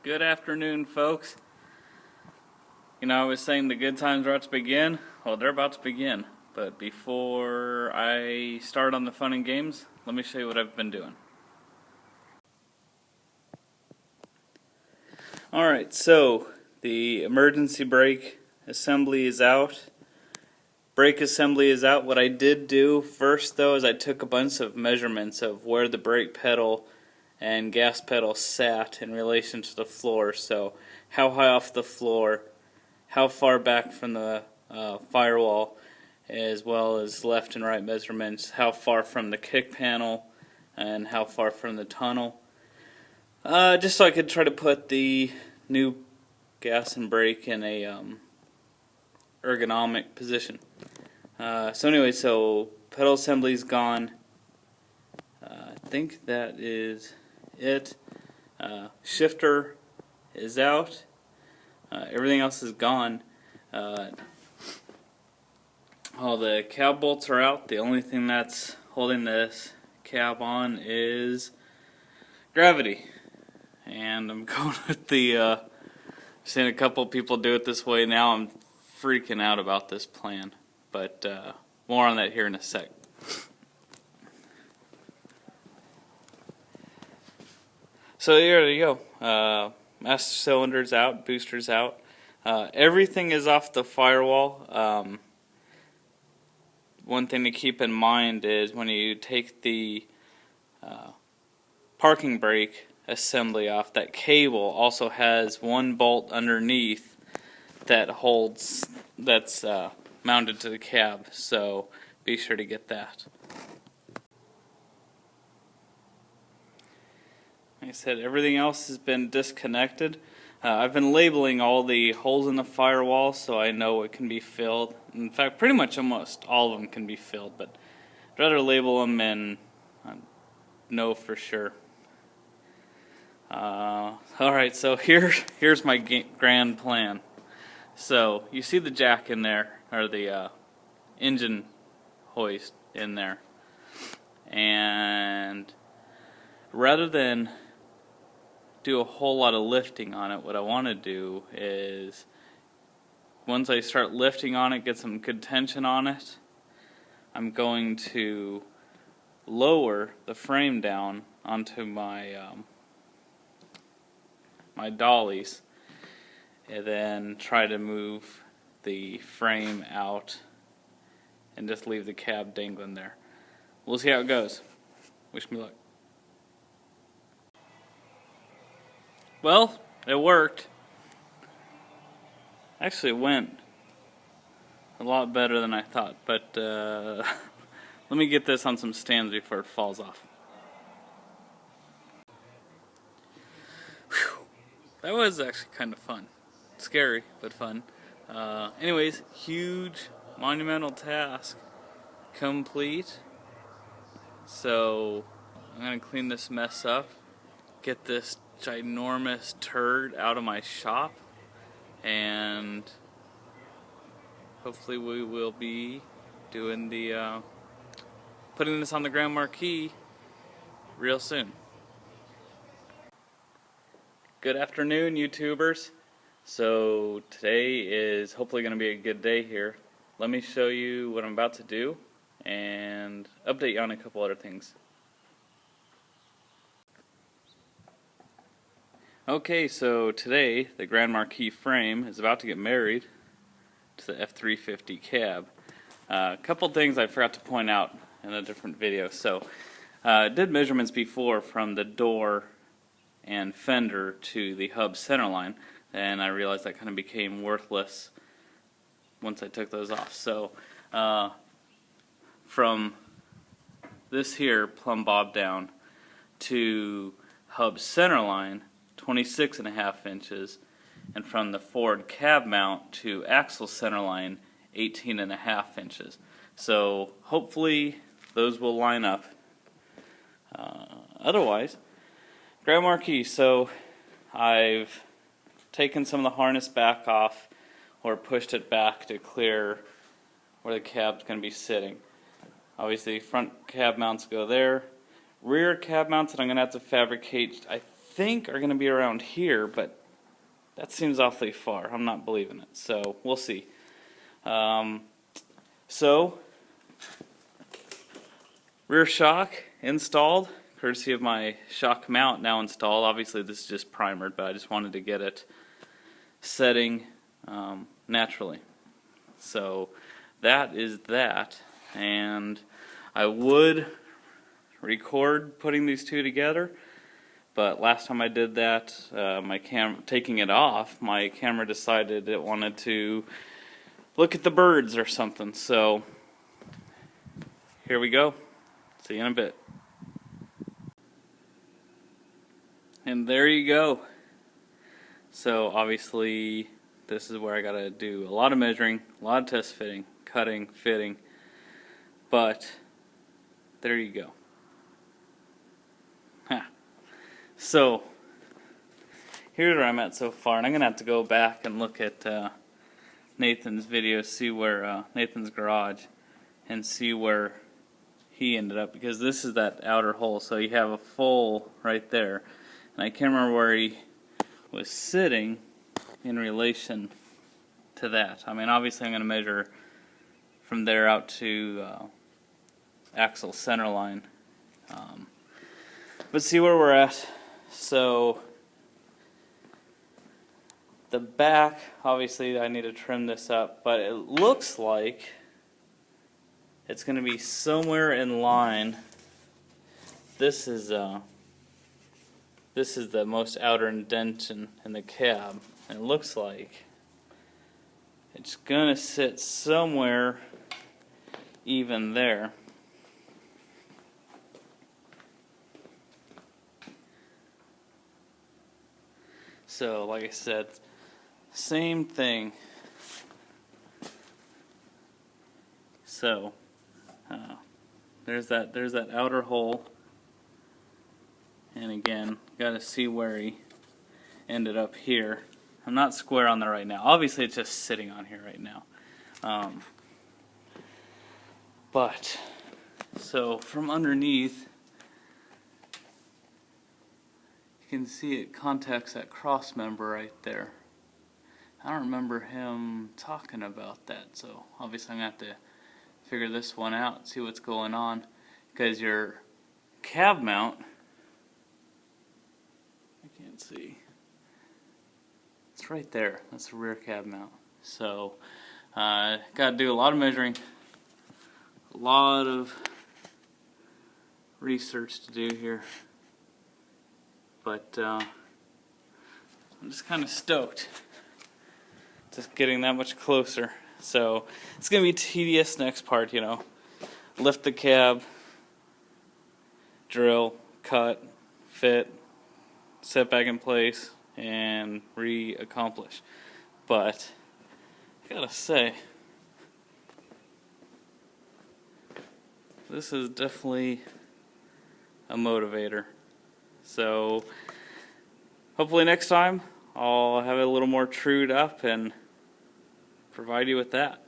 Good afternoon, folks. I was saying the good times are about to begin. Well, they're about to begin. But before I start on the fun and games, let me show you what I've been doing. Alright, so the emergency brake assembly is out. Brake assembly is out. What I did do first, though, is I took a bunch of measurements of where the brake pedal and gas pedal sat in relation to the floor. So how high off the floor, how far back from the firewall, as well as left and right measurements, how far from the kick panel, and how far from the tunnel. Just so I could try to put the new gas and brake in a ergonomic position. So pedal assembly's gone. I think that is it. Shifter is out. Everything else is gone. All the cab bolts are out. The only thing that's holding this cab on is gravity. And I'm going with the seeing a couple people do it this way now. I'm freaking out about this plan, but more on that here in a sec. So there you go. Master cylinder's out, booster's out. Everything is off the firewall. One thing to keep in mind is when you take the parking brake assembly off, that cable also has one bolt underneath that holds, that's mounted to the cab, so be sure to get that. Like I said, everything else has been disconnected. I've been labeling all the holes in the firewall so I know it can be filled. In fact, pretty much almost all of them can be filled, but I'd rather label them and know for sure. Alright, so here's my grand plan. So, you see the jack in there, or the engine hoist in there. And rather than do a whole lot of lifting on it, what I want to do is, once I start lifting on it, get some good tension on it, I'm going to lower the frame down onto my my dollies, and then try to move the frame out and just leave the cab dangling there. We'll see how it goes. Wish me luck. Well, it worked. Actually, it went a lot better than I thought, but let me get this on some stands before it falls off. Whew. That was actually kind of fun. Scary, but fun. Anyways, huge, monumental task complete. So, I'm going to clean this mess up, get this ginormous turd out of my shop, and hopefully we will be doing the putting this on the Grand Marquis real soon. Good afternoon, YouTubers. So today is hopefully going to be a good day here. Let me show you what I'm about to do and update you on a couple other things. Okay, so today the Grand Marquis frame is about to get married to the F350 cab. A couple things I forgot to point out in a different video. So I did measurements before from the door and fender to the hub centerline, and I realized that kind of became worthless once I took those off. So from this here plumb bob down to hub centerline, 26.5 inches, and from the forward cab mount to axle centerline, 18.5 inches. So hopefully those will line up. Otherwise, Grand Marquis. So I've taken some of the harness back off, or pushed it back to clear where the cab's going to be sitting. Obviously, front cab mounts go there. Rear cab mounts that I'm going to have to fabricate, I think are going to be around here, but that seems awfully far. I'm not believing it, so we'll see. So, rear shock installed, courtesy of my shock mount now installed. Obviously this is just primered, but I just wanted to get it setting naturally. So that is that, and I would record putting these two together, but last time I did that, taking it off, my camera decided it wanted to look at the birds or something. So here we go. See you in a bit. And there you go. So obviously this is where I gotta do a lot of measuring, a lot of test fitting, cutting, fitting, but there you go. So here's where I'm at so far, and I'm gonna have to go back and look at Nathan's video, see where Nathan's garage, and see where he ended up, because this is that outer hole, so you have a full right there, and I can't remember where he was sitting in relation to that. I mean, obviously I'm going to measure from there out to axle center line, but see where we're at. So the back, obviously I need to trim this up, but it looks like it's going to be somewhere in line. This is the most outer indentation in the cab, and it looks like it's going to sit somewhere even there. So, like I said, same thing. So, there's that outer hole, and again, got to see where he ended up here. I'm not square on there right now. Obviously, it's just sitting on here right now. But so from underneath, you can see it contacts that cross member right there. I don't remember him talking about that, so obviously I'm going to have to figure this one out, see what's going on, because your cab mount, I can't see, it's right there. That's the rear cab mount. So got to do a lot of measuring, a lot of research to do here, but I'm just kind of stoked, just getting that much closer. So it's going to be tedious next part, you know. Lift the cab, drill, cut, fit, set back in place, and re-accomplish. But I gotta say, this is definitely a motivator. So hopefully next time I'll have it a little more trued up and provide you with that.